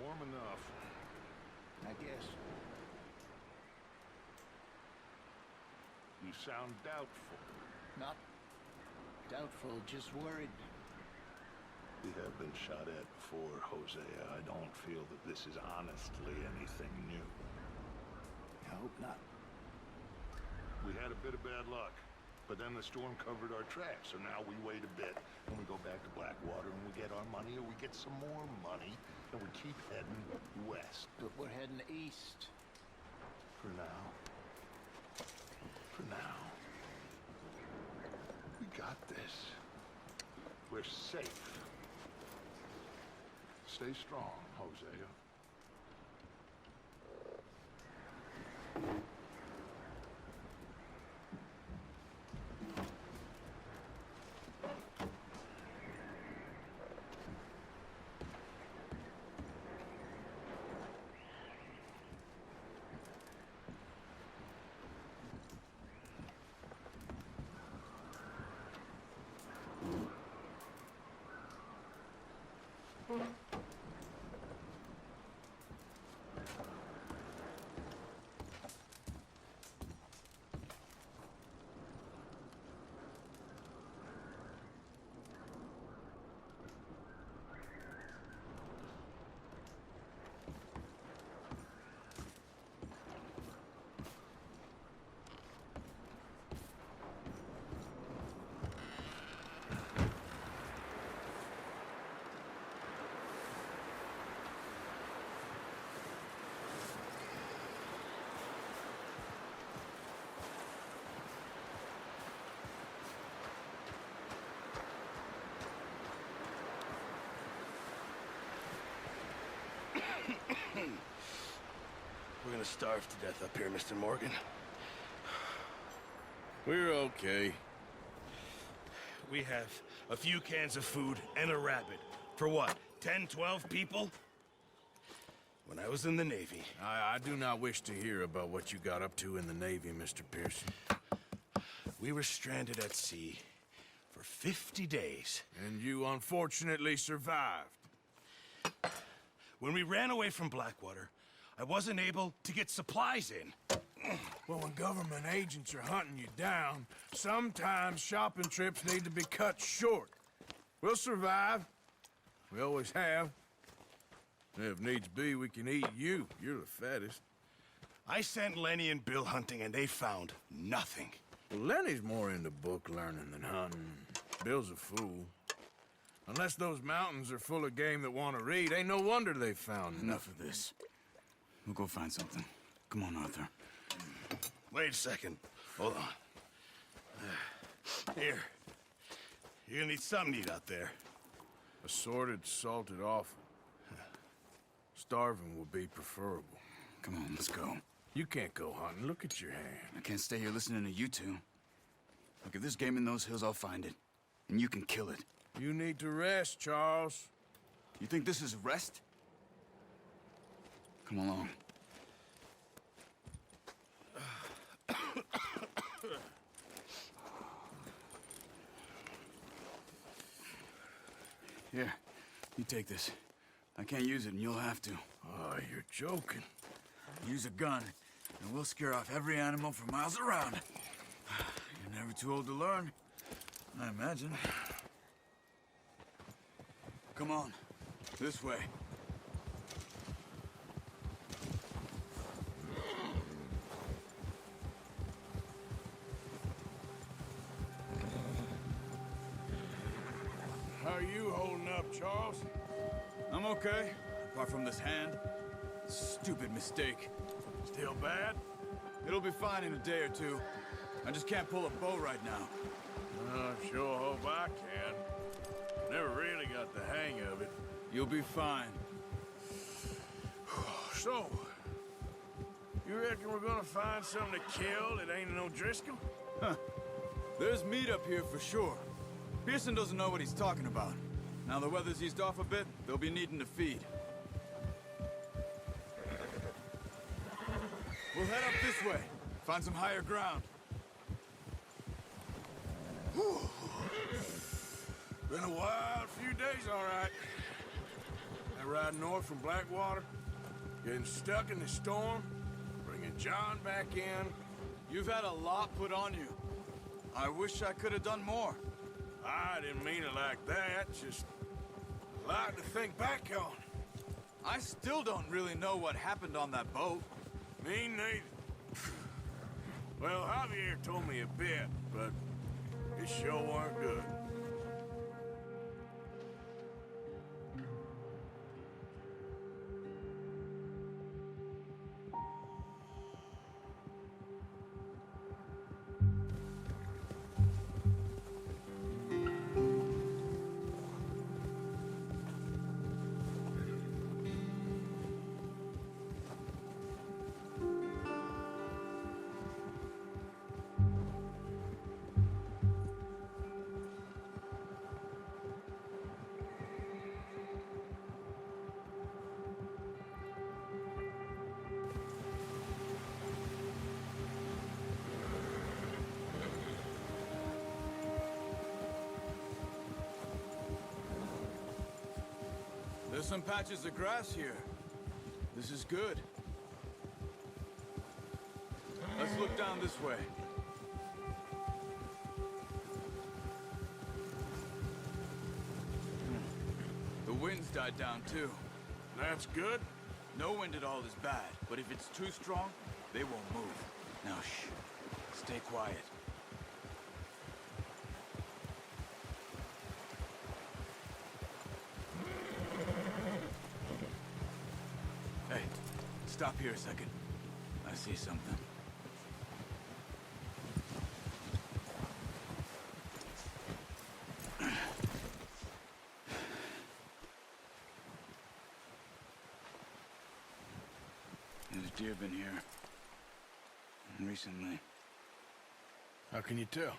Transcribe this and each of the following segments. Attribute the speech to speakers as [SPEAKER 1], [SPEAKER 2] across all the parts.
[SPEAKER 1] warm enough.
[SPEAKER 2] I guess.
[SPEAKER 1] You sound doubtful.
[SPEAKER 2] Not doubtful, just worried.
[SPEAKER 1] We have been shot at before, Hosea. I don't feel that this is honestly anything new.
[SPEAKER 2] I hope not.
[SPEAKER 1] We had a bit of bad luck, but then the storm covered our tracks, so now we wait a bit, and we go back to Blackwater, and we get our money, or we get some more money, and we keep heading west.
[SPEAKER 2] But we're heading east.
[SPEAKER 1] For now. For now. We got this. We're safe. Stay strong, Hosea.
[SPEAKER 3] We're gonna starve to death up here, Mr. Morgan.
[SPEAKER 4] We're okay.
[SPEAKER 3] We have a few cans of food and a rabbit. For what, 10, 12 people? When I was in the Navy...
[SPEAKER 4] I do not wish to hear about what you got up to in the Navy, Mr. Pearson.
[SPEAKER 3] We were stranded at sea for 50 days.
[SPEAKER 4] And you unfortunately survived.
[SPEAKER 3] When we ran away from Blackwater, I wasn't able to get supplies in.
[SPEAKER 4] Well, when government agents are hunting you down, sometimes shopping trips need to be cut short. We'll survive. We always have. If needs be, we can eat you. You're the fattest.
[SPEAKER 3] I sent Lenny and Bill hunting, and they found nothing.
[SPEAKER 4] Well, Lenny's more into book learning than hunting. Bill's a fool. Unless those mountains are full of game that want to read, ain't no wonder they found
[SPEAKER 5] Enough of this. We'll go find something. Come on, Arthur.
[SPEAKER 3] Wait a second. Hold on. Here. You're gonna need something to eat out there.
[SPEAKER 4] Assorted, salted offal. Starving would be preferable.
[SPEAKER 5] Come on, let's go.
[SPEAKER 4] You can't go hunting. Look at your hand.
[SPEAKER 5] I can't stay here listening to you two. Look, if there's game in those hills, I'll find it. And you can kill it.
[SPEAKER 4] You need to rest, Charles.
[SPEAKER 5] You think this is rest? Come along. Here, you take this. I can't use it, and you'll have to.
[SPEAKER 4] Oh, you're joking.
[SPEAKER 5] Use a gun, and we'll scare off every animal for miles around. You're never too old to learn, I imagine. Come on, this way.
[SPEAKER 4] How are you holding up, Charles?
[SPEAKER 5] I'm okay, apart from this hand. Stupid mistake.
[SPEAKER 4] Still bad?
[SPEAKER 5] It'll be fine in a day or two. I just can't pull a bow right now.
[SPEAKER 4] I sure hope I can. Never really got the hang of it.
[SPEAKER 5] You'll be fine.
[SPEAKER 4] So, you reckon we're gonna find something to kill that ain't no Driscoll?
[SPEAKER 5] Huh. There's meat up here for sure. Pearson doesn't know what he's talking about. Now the weather's eased off a bit, they'll be needing to feed. We'll head up this way. Find some higher ground.
[SPEAKER 4] Been a wild few days, all right. the ride north from Blackwater, getting stuck in the storm, bringing John back in.
[SPEAKER 5] You've had a lot put on you. I wish I could have done more.
[SPEAKER 4] I didn't mean it like that, just a lot to think back on.
[SPEAKER 5] I still don't really know what happened on that boat.
[SPEAKER 4] Me neither. Well, Javier told me a bit, but it sure weren't good.
[SPEAKER 5] There's some patches of grass here. This is good. Let's look down this way. The wind's died down too.
[SPEAKER 4] That's good.
[SPEAKER 5] No wind at all is bad, but if it's too strong, they won't move. Now shh. Stay quiet. Hey, stop here a second. I see something. There's deer been here. Recently.
[SPEAKER 4] How can you tell?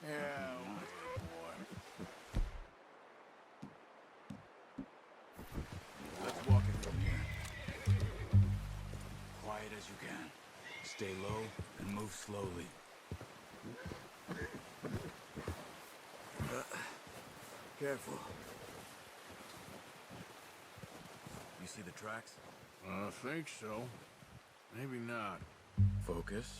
[SPEAKER 2] Yeah,
[SPEAKER 5] Let's walk it from here. Quiet as you can. Stay low and move slowly. Careful. You see the tracks?
[SPEAKER 4] I think so. Maybe not.
[SPEAKER 5] Focus.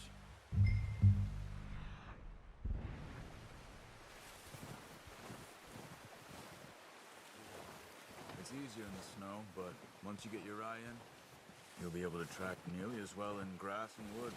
[SPEAKER 5] It's easier in the snow, but once you get your eye in, you'll be able to track nearly as well in grass and woods.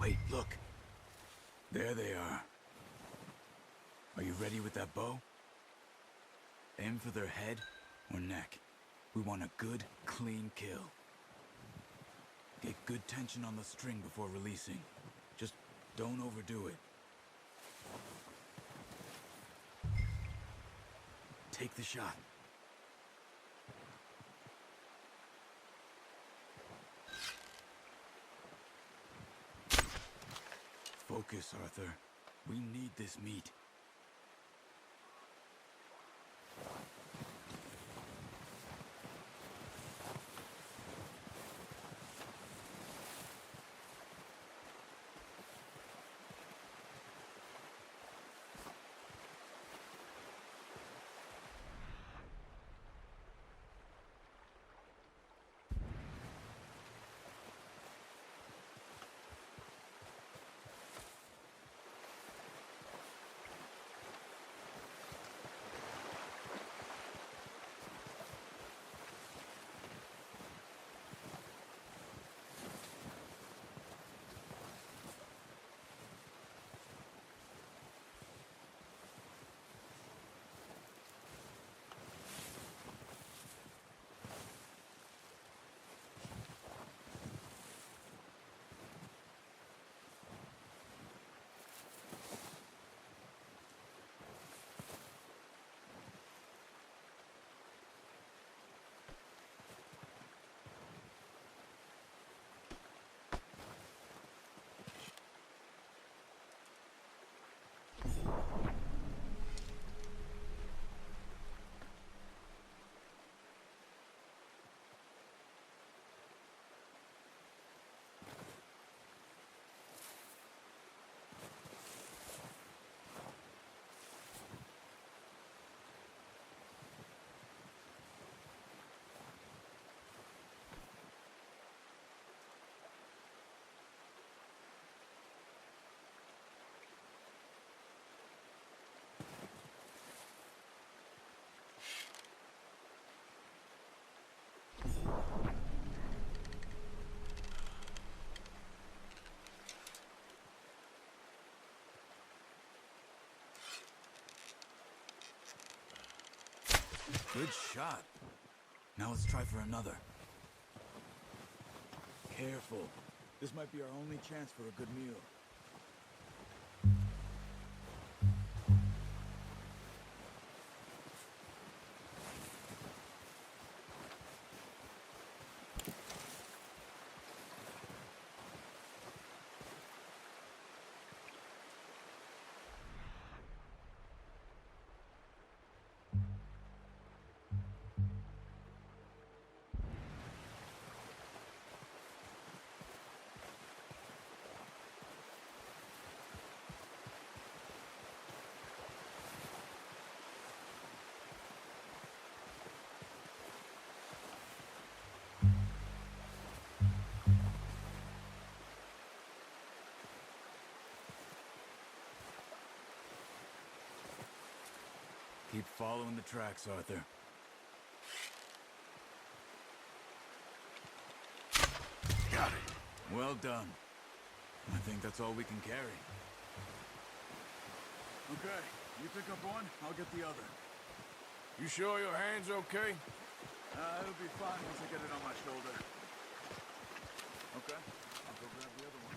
[SPEAKER 5] Wait, look. There they are. Are you ready with that bow? Aim for their head or neck. We want a good, clean kill. Get good tension on the string before releasing. Just don't overdo it. Take the shot. Focus, Arthur. We need this meat. Good shot. Now let's try for another. Careful. This might be our only chance for a good meal. Keep following the tracks, Arthur.
[SPEAKER 1] Got it.
[SPEAKER 5] Well done. I think that's all we can carry. Okay, you pick up one, I'll get the other.
[SPEAKER 4] You sure your hand's okay?
[SPEAKER 5] It'll be fine once I get it on my shoulder. Okay, I'll go grab the other one.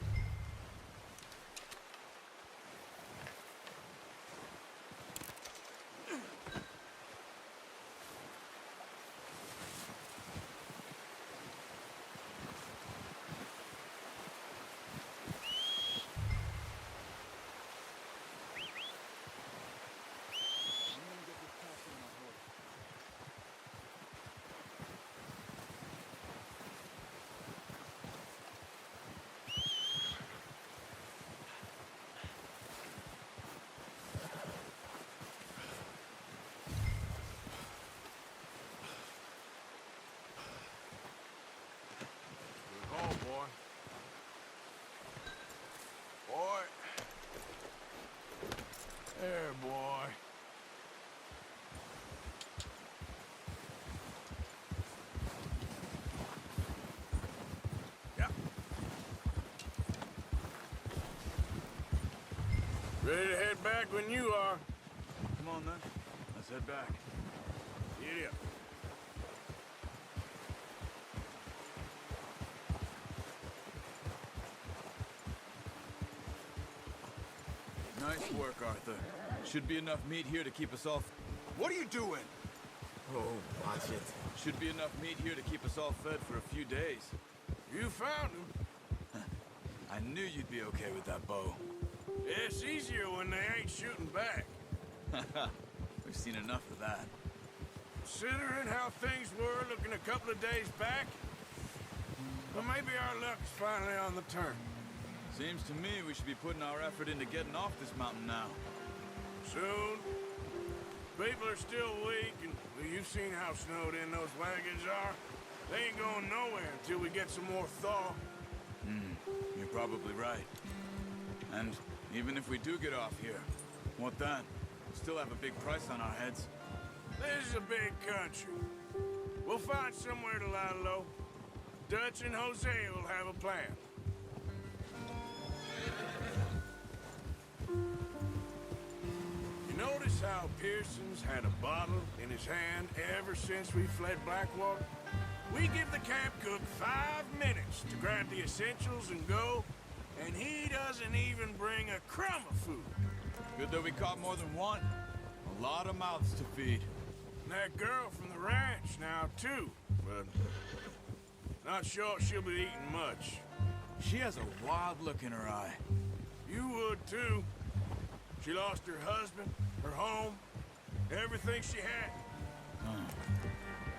[SPEAKER 4] Oh, boy. Boy. There, boy. Yep. Ready to head back when you are.
[SPEAKER 5] Come on, then. Let's head back.
[SPEAKER 4] Giddy up.
[SPEAKER 5] Nice work, Arthur. Should be enough meat here to keep us all...
[SPEAKER 2] What are you doing?
[SPEAKER 5] Oh, watch it. Should be enough meat here to keep us all fed for a few days.
[SPEAKER 4] You found him.
[SPEAKER 5] I knew you'd be okay with that bow.
[SPEAKER 4] It's easier when they ain't shooting back.
[SPEAKER 5] We've seen enough of that.
[SPEAKER 4] Considering how things were looking a couple of days back, well, maybe our luck's finally on the turn.
[SPEAKER 5] Seems to me we should be putting our effort into getting off this mountain now.
[SPEAKER 4] Soon. People are still weak, and well, you've seen how snowed in those wagons are. They ain't going nowhere until we get some more thaw.
[SPEAKER 5] You're probably right. And even if we do get off here, what then? We'll still have a big price on our heads.
[SPEAKER 4] This is a big country. We'll find somewhere to lie low. Dutch and Jose will have a plan. You notice how Pearson's had a bottle in his hand ever since we fled Blackwater? We give the camp cook 5 minutes to grab the essentials and go, and he doesn't even bring a crumb of food.
[SPEAKER 5] Good that we caught more than one. A lot of mouths to feed.
[SPEAKER 4] And that girl from the ranch now, too, but not sure she'll be eating much.
[SPEAKER 5] She has a wild look in her eye.
[SPEAKER 4] You would, too. She lost her husband, her home, everything she had.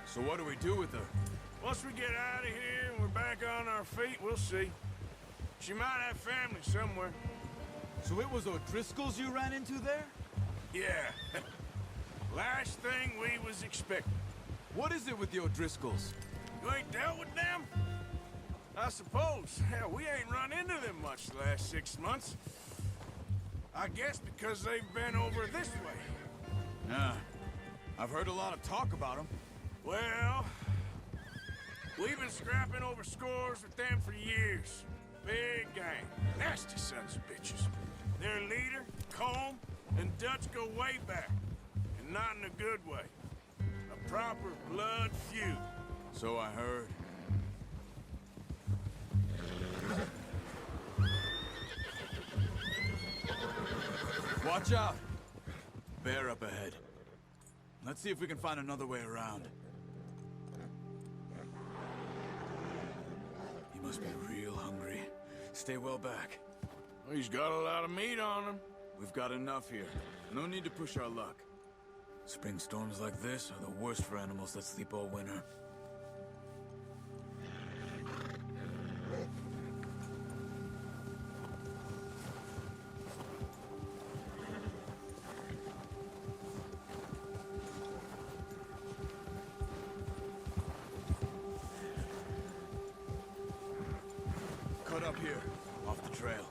[SPEAKER 5] So what do we do with her?
[SPEAKER 4] Once we get out of here and we're back on our feet, we'll see. She might have family somewhere.
[SPEAKER 5] So it was O'Driscoll's you ran into there?
[SPEAKER 4] Yeah. Last thing we was expecting.
[SPEAKER 5] What is it with the O'Driscolls?
[SPEAKER 4] You ain't dealt with them? I suppose. Hell, we ain't run into them much the last 6 months. I guess because they've been over this way.
[SPEAKER 5] Yeah. I've heard a lot of talk about them.
[SPEAKER 4] Well, we've been scrapping over scores with them for years. Big gang. Nasty sons of bitches. Their leader, Combe, and Dutch go way back. And not in a good way. proper blood feud.
[SPEAKER 5] So I heard. Watch out! Bear up ahead. Let's see if we can find another way around. He must be real hungry. Stay well back.
[SPEAKER 4] Well, he's got a lot of meat on him.
[SPEAKER 5] We've got enough here. No need to push our luck. Spring storms like this are the worst for animals that sleep all winter. Cut up here, off the trail.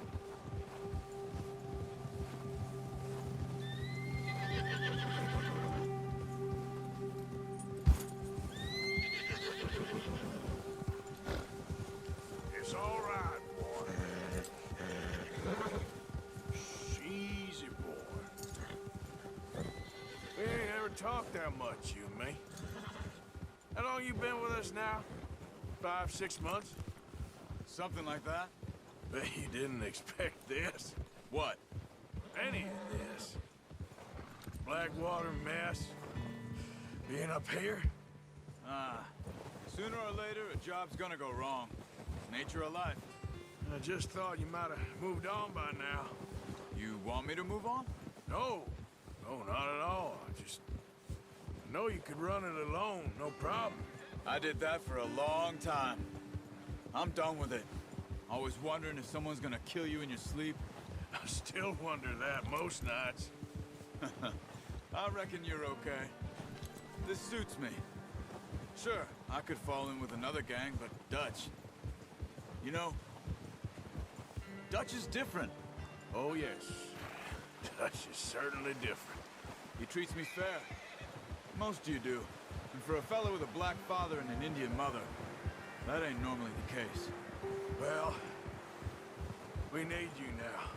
[SPEAKER 4] It's all right, boy. Easy, boy. We ain't ever talked that much, you and me. How long you been with us now? 5, 6 months?
[SPEAKER 5] Something like that?
[SPEAKER 4] Bet you didn't expect this.
[SPEAKER 5] What?
[SPEAKER 4] Any of this. Blackwater mess. Being up here.
[SPEAKER 5] Sooner or later, a job's gonna go wrong. Nature of life.
[SPEAKER 4] I just thought you might have moved on by now.
[SPEAKER 5] You want me to move on?
[SPEAKER 4] No. No, not at all. I know you could run it alone, no problem.
[SPEAKER 5] I did that for a long time. I'm done with it. Always wondering if someone's gonna kill you in your sleep.
[SPEAKER 4] I still wonder that most nights.
[SPEAKER 5] I reckon you're okay. This suits me. Sure, I could fall in with another gang, but Dutch... You know, Dutch is different.
[SPEAKER 4] Oh, yes. Dutch is certainly different.
[SPEAKER 5] He treats me fair. Most of you do. And for a fellow with a black father and an Indian mother, that ain't normally the case.
[SPEAKER 4] Well, we need you now.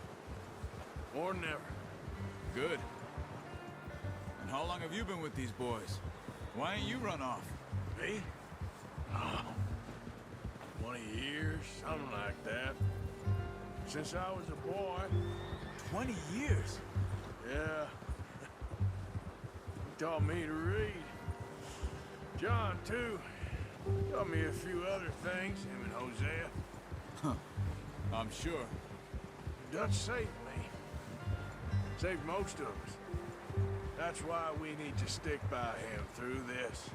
[SPEAKER 4] More than ever.
[SPEAKER 5] Good. And how long have you been with these boys? Why ain't you run off?
[SPEAKER 4] Me? Oh, 20 years, something like that. Since I was a boy.
[SPEAKER 5] 20 years?
[SPEAKER 4] Yeah. He taught me to read. John, too. Taught me a few other things, him and Hosea.
[SPEAKER 5] Huh. I'm sure.
[SPEAKER 4] Dutch saved me. Saved most of us. That's why we need to stick by him through this.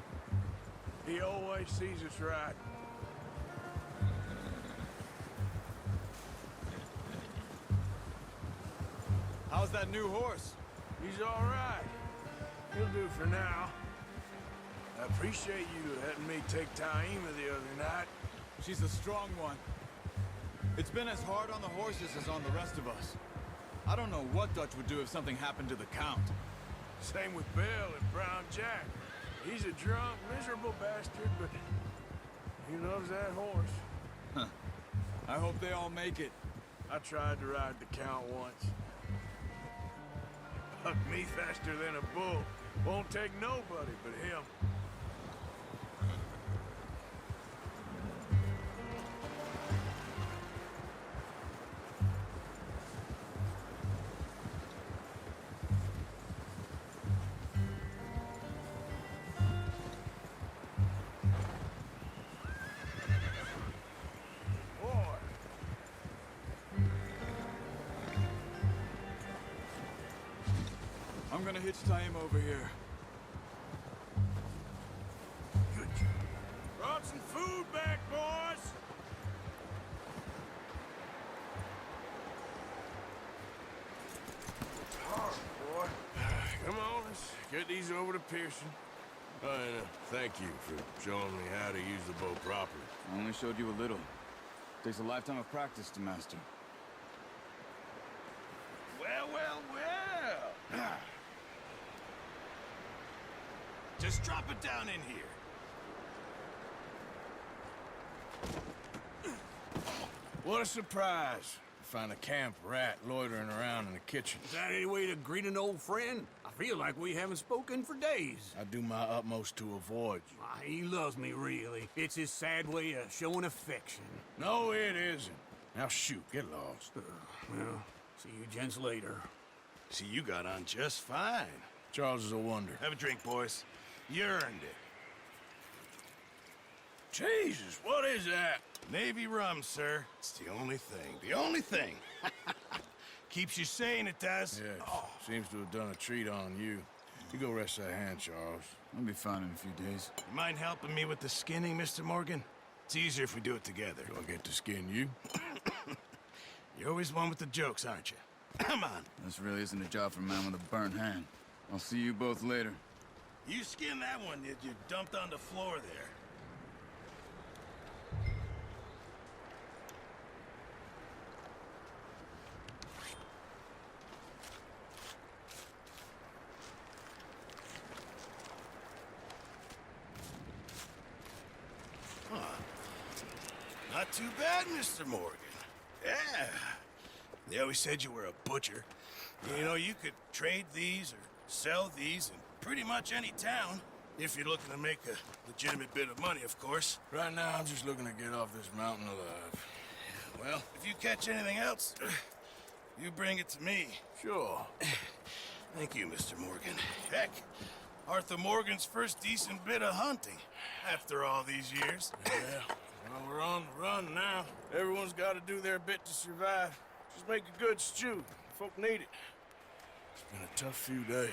[SPEAKER 4] He always sees us right.
[SPEAKER 5] How's that new horse?
[SPEAKER 4] He's all right. He'll do for now. I appreciate you letting me take Taima the other night.
[SPEAKER 5] She's a strong one. It's been as hard on the horses as on the rest of us. I don't know what Dutch would do if something happened to the Count.
[SPEAKER 4] Same with Bill and Brown Jack. He's a drunk, miserable bastard, but he loves that horse.
[SPEAKER 5] Huh. I hope they all make it.
[SPEAKER 4] I tried to ride the Count once. Bucked me faster than a bull. Won't take nobody but him.
[SPEAKER 5] I'm gonna hitch Taima over here.
[SPEAKER 4] Good. Brought some food back, boys! All right, boy. Come on, let's get these over to Pearson. And thank you for showing me how to use the bow properly.
[SPEAKER 5] I only showed you a little. Takes a lifetime of practice to master.
[SPEAKER 3] Well, well, well. Just drop it down in here.
[SPEAKER 4] What a surprise. To find a camp rat loitering around in the kitchen.
[SPEAKER 2] Is that any way to greet an old friend? I Feel like we haven't spoken for days.
[SPEAKER 4] I do my utmost to avoid you.
[SPEAKER 2] Ah, he loves me, really. It's his sad way of showing affection.
[SPEAKER 4] No, it isn't. Now shoot, get lost.
[SPEAKER 2] Well, see you gents later.
[SPEAKER 3] See, you got on just fine.
[SPEAKER 4] Charles is a wonder.
[SPEAKER 3] Have a drink, boys. You earned it.
[SPEAKER 4] Jesus, what is that?
[SPEAKER 3] Navy rum, sir. It's the only thing. The only thing. Keeps you sane, it does.
[SPEAKER 4] Yeah, seems to have done a treat on you. You go rest that hand, Charles.
[SPEAKER 5] I'll be fine in a few days.
[SPEAKER 3] You mind helping me with the skinning, Mr. Morgan? It's easier if we do it together.
[SPEAKER 4] Do I get to skin you?
[SPEAKER 3] You're always one with the jokes, aren't you? Come on.
[SPEAKER 5] This really isn't a job for a man with a burnt hand. I'll see you both later.
[SPEAKER 3] You skinned that one that you dumped on the floor there. Not too bad, Mr. Morgan. Yeah. They always said you were a butcher. You know, you could trade these or sell these in pretty much any town. If you're looking to make a legitimate bit of money, of course.
[SPEAKER 4] Right now, I'm just looking to get off this mountain alive.
[SPEAKER 3] Well, if you catch anything else, you bring it to me.
[SPEAKER 4] Sure.
[SPEAKER 3] Thank you, Mr. Morgan. Heck, Arthur Morgan's first decent bit of hunting after all these years.
[SPEAKER 4] Yeah. Well, we're on the run now. Everyone's got to do their bit to survive. Just make a good stew. Folk need it. It's been a tough few days.